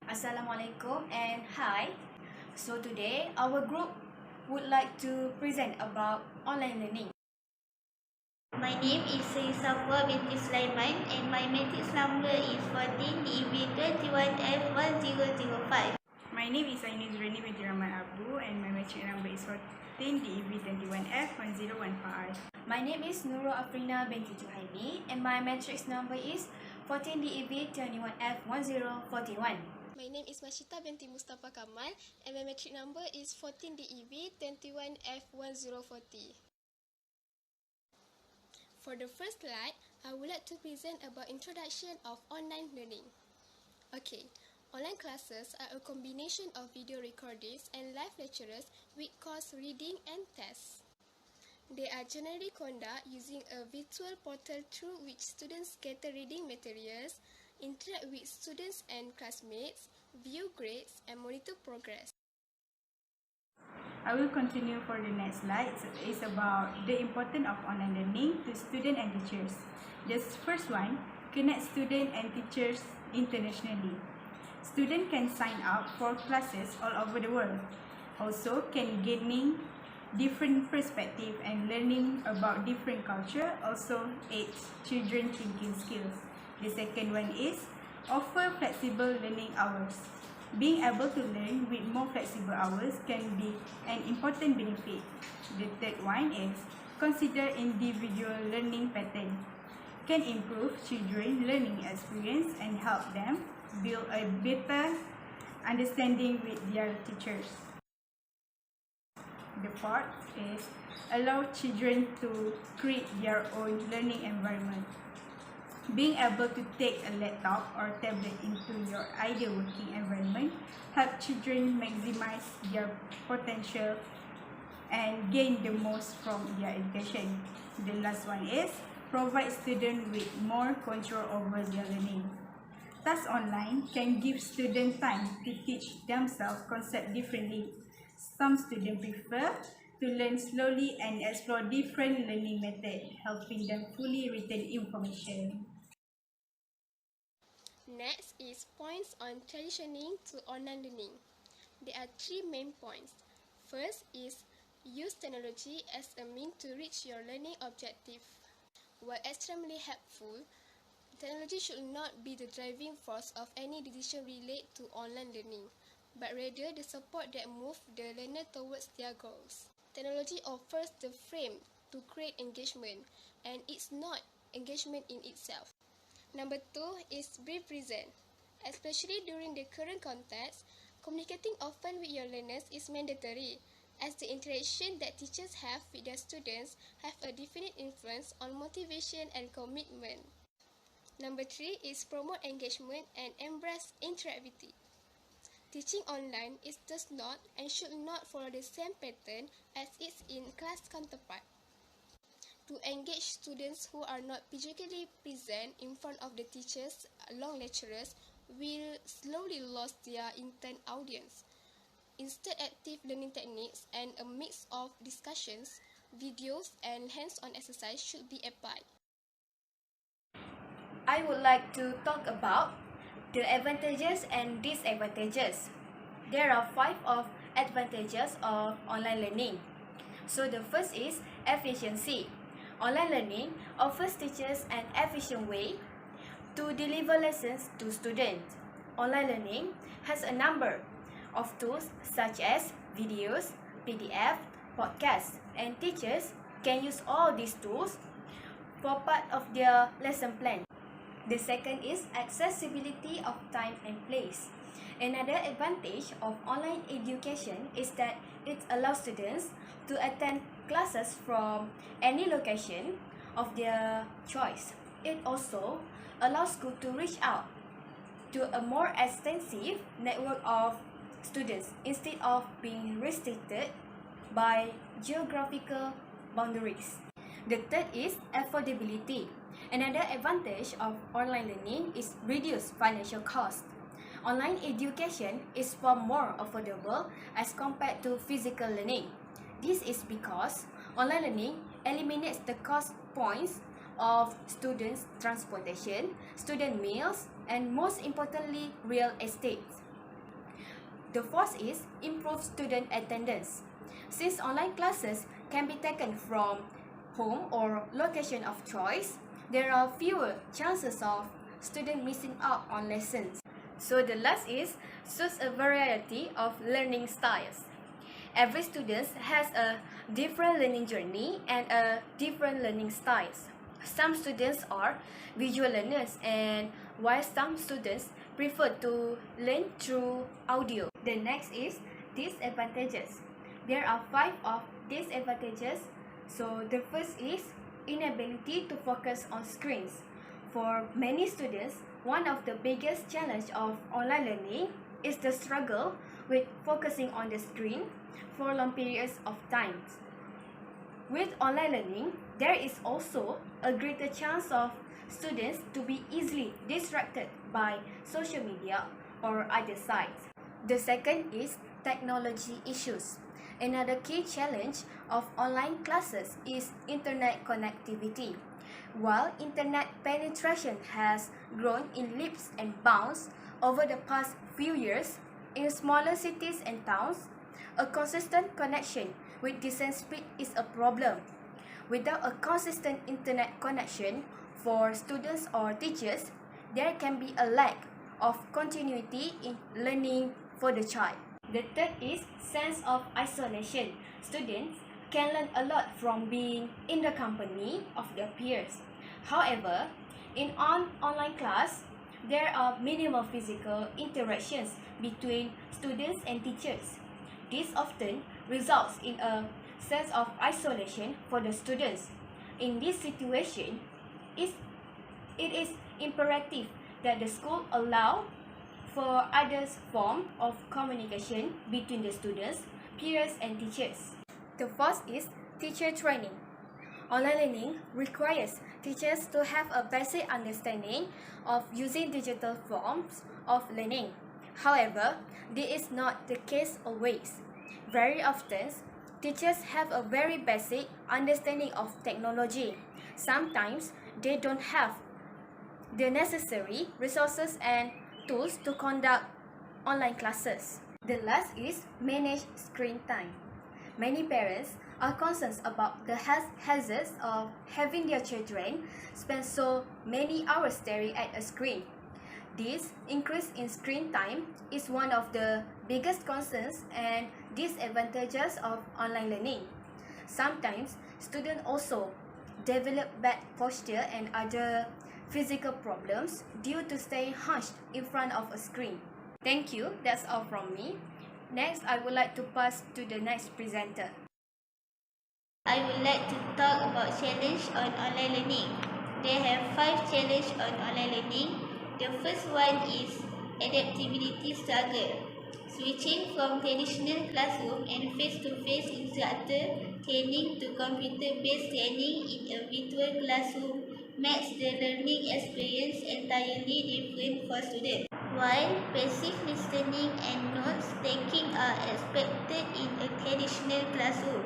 Assalamualaikum and hi. So today our group would like to present about online learning. My name is Safwa binti Sulaiman and my matrix number is 14DEB21F1005. My name is Ainul Zurani binti Rahman Abu and my matric number is 14DEB21F1015. My name is Nurul Afrina binti Juhaimi and my matrix number is 14DEB21F1041. My name is Mashita binti Mustafa Kamal and my matric number is 14DEB21F1040. For the first slide, I would like to present about introduction of online learning. Okay, online classes are a combination of video recordings and live lectures with course reading and tests. They are generally conducted using a virtual portal through which students gather reading materials, interact with students and classmates, view grades, and monitor progress. I will continue for the next slide. It's about the importance of online learning to students and teachers. The first one, connect students and teachers internationally. Students can sign up for classes all over the world. Also, can gaining different perspective and learning about different culture also aids children thinking skills. The second one is offer flexible learning hours. Being able to learn with more flexible hours can be an important benefit. The third one is consider individual learning pattern. Can improve children's learning experience and help them build a better understanding with their teachers. The fourth is allow children to create their own learning environment. Being able to take a laptop or tablet into your ideal working environment help children maximize their potential and gain the most from their education. The last one is provide students with more control over their learning. Tasks online can give students time to teach themselves concepts differently. Some students prefer to learn slowly and explore different learning methods, helping them fully retain information. Next is points on transitioning to online learning. There are three main points. First is use technology as a means to reach your learning objective. While extremely helpful, technology should not be the driving force of any decision related to online learning, but rather the support that moves the learner towards their goals. Technology offers the frame to create engagement, and it's not engagement in itself. Number 2 is be present. Especially during the current context, communicating often with your learners is mandatory, as the interaction that teachers have with their students have a definite influence on motivation and commitment. Number 3 is promote engagement and embrace interactivity. Teaching online does not and should not follow the same pattern as its in-class counterpart. To engage students who are not physically present in front of the teachers, long lecturers will slowly lose their intent audience. Instead, active learning techniques and a mix of discussions, videos, and hands-on exercise should be applied. I would like to talk about the advantages and disadvantages. There are 5 of advantages of online learning. So the first is efficiency. Online learning offers teachers an efficient way to deliver lessons to students. Online learning has a number of tools such as videos, PDF, podcasts, and teachers can use all these tools for part of their lesson plan. The second is accessibility of time and place. Another advantage of online education is that it allows students to attend classes from any location of their choice. It also allows schools to reach out to a more extensive network of students instead of being restricted by geographical boundaries. The third is affordability. Another advantage of online learning is reduced financial cost. Online education is far more affordable as compared to physical learning. This is because online learning eliminates the cost points of students' transportation, student meals, and most importantly, real estate. The fourth is improve student attendance. Since online classes can be taken from home or location of choice, there are fewer chances of students missing out on lessons. So the last is choose a variety of learning styles. Every student has a different learning journey and a different learning styles. Some students are visual learners, and while some students prefer to learn through audio. The next is disadvantages. There are 5 of disadvantages. So the first is inability to focus on screens. For many students, one of the biggest challenges of online learning is the struggle with focusing on the screen for long periods of time. With online learning, there is also a greater chance of students to be easily distracted by social media or other sites. The second is technology issues. Another key challenge of online classes is internet connectivity. While internet penetration has grown in leaps and bounds over the past few years, in smaller cities and towns, a consistent connection with decent speed is a problem. Without a consistent internet connection for students or teachers, there can be a lack of continuity in learning for the child. The third is sense of isolation. Students can learn a lot from being in the company of their peers. However, in online class, there are minimal physical interactions between students and teachers. This often results in a sense of isolation for the students. In this situation, it is imperative that the school allow for other form of communication between the students, peers, and teachers. The fourth is teacher training. Online learning requires teachers to have a basic understanding of using digital forms of learning. However, this is not the case always. Very often, teachers have a very basic understanding of technology. Sometimes, they don't have the necessary resources and tools to conduct online classes. The last is manage screen time. Many parents are concerned about the health hazards of having their children spend so many hours staring at a screen. This increase in screen time is one of the biggest concerns and disadvantages of online learning. Sometimes, students also develop bad posture and other physical problems due to staying hunched in front of a screen. Thank you, that's all from me. Next, I would like to pass to the next presenter. I would like to talk about challenge on online learning. They have 5 challenges on online learning. The first one is adaptability struggle. Switching from traditional classroom and face-to-face instructor training to computer-based training in a virtual classroom makes the learning experience entirely different for students. While passive listening and notes taking are expected in a traditional classroom,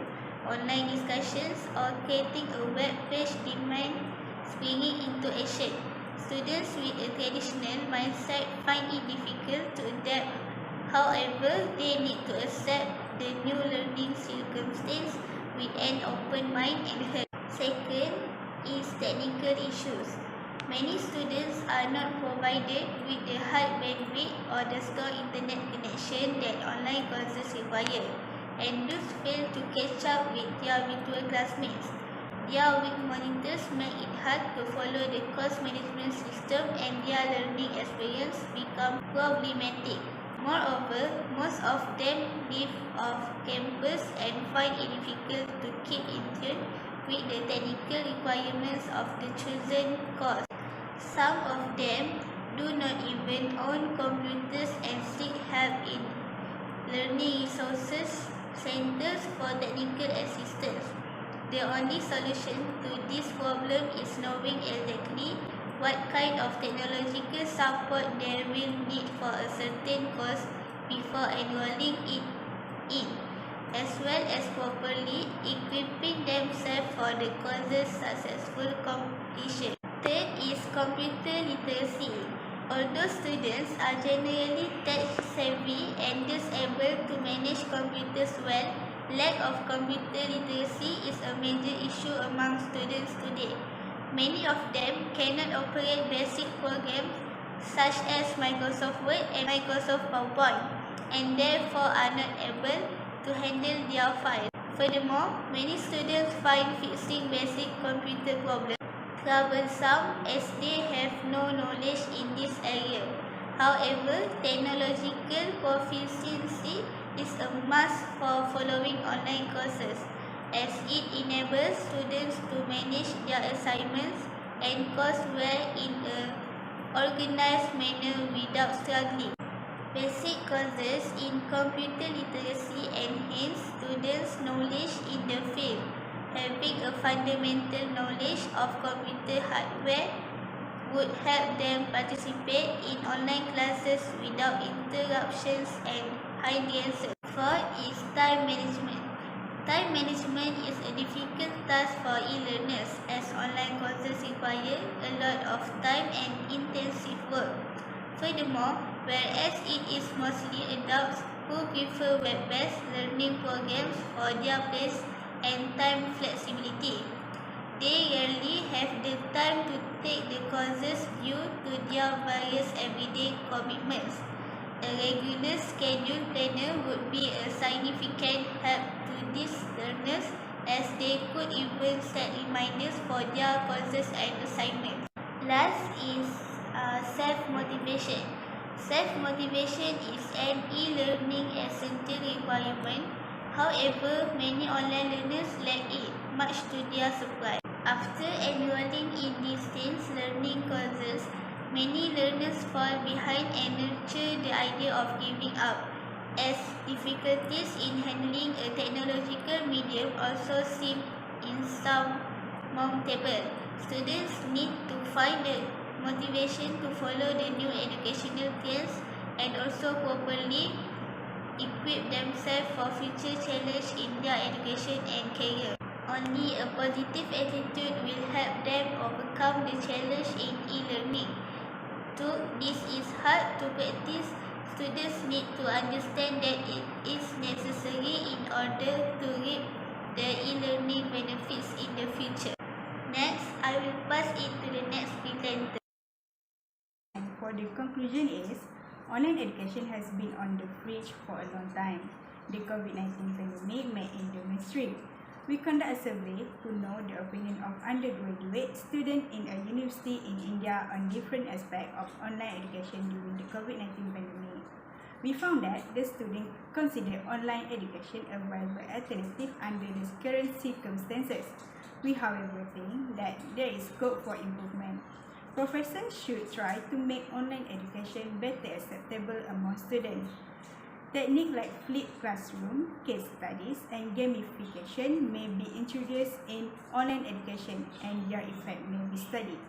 online discussions or creating a web page demand springing into action. Students with a traditional mindset find it difficult to adapt. However, they need to accept the new learning circumstance with an open mind and heart. Second is technical issues. Many students are not provided with the high bandwidth or the strong internet connection that online courses require, and thus fail to catch up with their virtual classmates. Their weak monitors make it hard to follow the course management system, and their learning experience become problematic. Moreover, most of them live off campus and find it difficult to keep in tune with the technical requirements of the chosen course. Some of them do not even own computers and seek help in learning resources centers for technical assistance. The only solution to this problem is knowing exactly what kind of technological support they will need for a certain course before enrolling in, as well as properly equipping themselves for the course's successful completion. Third is computer literacy. Although students are generally tech-savvy and thus able to manage computers well, lack of computer literacy is a major issue among students today. Many of them cannot operate basic programs such as Microsoft Word and Microsoft PowerPoint, and therefore are not able to handle their files. Furthermore, many students find fixing basic computer problems troublesome as they have no knowledge in this area. However, technological proficiency is a must for following online courses, as it enables students to manage their assignments and courseware in an organized manner without struggling. Basic courses in computer literacy enhance students' knowledge in the field. Having a fundamental knowledge of computer hardware would help them participate in online classes without interruptions and hindrances. Fourth is time management. Time management is a difficult task for e-learners as online courses require a lot of time and intensive work. Furthermore, whereas it is mostly adults who prefer web-based learning programs for their pace and time flexibility, they rarely have the time to take the courses due to their various everyday commitments. A regular schedule planner would be a significant help to these learners, as they could even set reminders for their courses and assignments. Last is self-motivation. Self-motivation is an e-learning essential requirement. However, many online learners lack it, much to their surprise. After enrolling in distance learning courses, many learners fall behind and nurture the idea of giving up, as difficulties in handling a technological medium also seem insurmountable. Students need to find the motivation to follow the new educational trends and also properly equip themselves for future challenge in their education and career. Only a positive attitude will help them overcome the challenge in e-learning. Though this is hard to practice, students need to understand that it is necessary in order to reap the e-learning benefits in the future. Next, I will pass it to the next presenter. And for the conclusion is, online education has been on the fringe for a long time. The COVID-19 pandemic made it the mainstream. We conduct a survey to know the opinion of undergraduate students in a university in India on different aspects of online education during the COVID-19 pandemic. We found that the students consider online education a viable alternative under the current circumstances. We, however, think that there is scope for improvement. Professors should try to make online education better acceptable among students. Techniques like flipped classroom, case studies, and gamification may be introduced in online education, and their effect may be studied.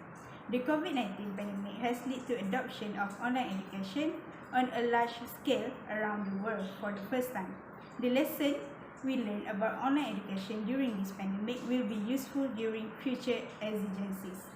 The COVID-19 pandemic has led to adoption of online education on a large scale around the world for the first time. The lesson we learn about online education during this pandemic will be useful during future exigencies.